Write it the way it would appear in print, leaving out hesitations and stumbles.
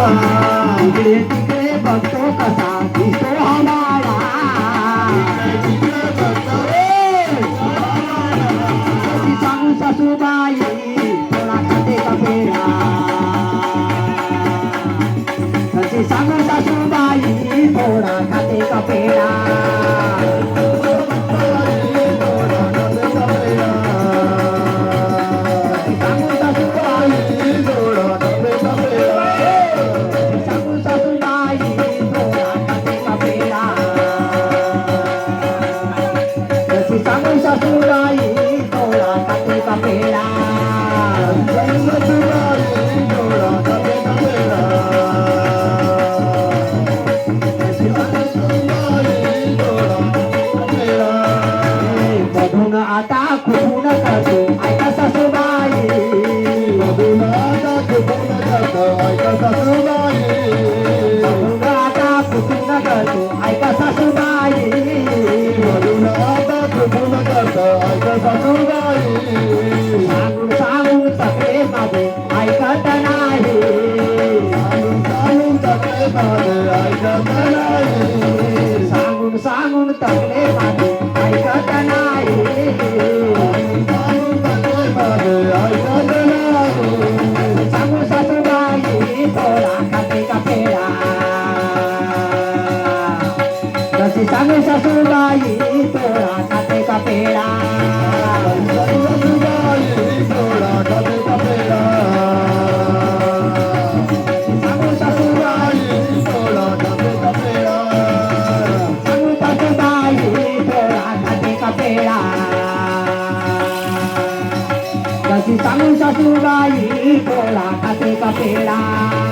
इकडे तिकडे बघतो कसा दिसतो हमारा कशी सांगू सासूबाई थोडा खाते का पेढा कशी सांगू सासूबाई थोडा खाते का पेढा सांगू सासूबाई थोडा खाते का पेढा बघून आता खून करतो ऐका सासूबाई बघून आता खून करतो ऐका सासूबाई बघून आता खून करतो ऐका सासूबाई बघून आता खून करतो ऐका सासूबाई सांगून सांगून तकले माझे ऐकत नाही सांगून तकले माझे ऐकत नाही सांगून सांगून तकले माझे ऐकत नाही सांगून तकले माझे ऐकत नाही सांगू सासूबाई थोडा खाते का पेढा कशी सांगू सासूबाई थोडा खाते का पेढा सासूबाई थोडा खाते का पेढा सांगू सासूबाई थोडा खाते का पेढा सांगू सासूबाई थोडा खाते का पेढा कशी सांगू सासूबाई थोडा खाते का पेढा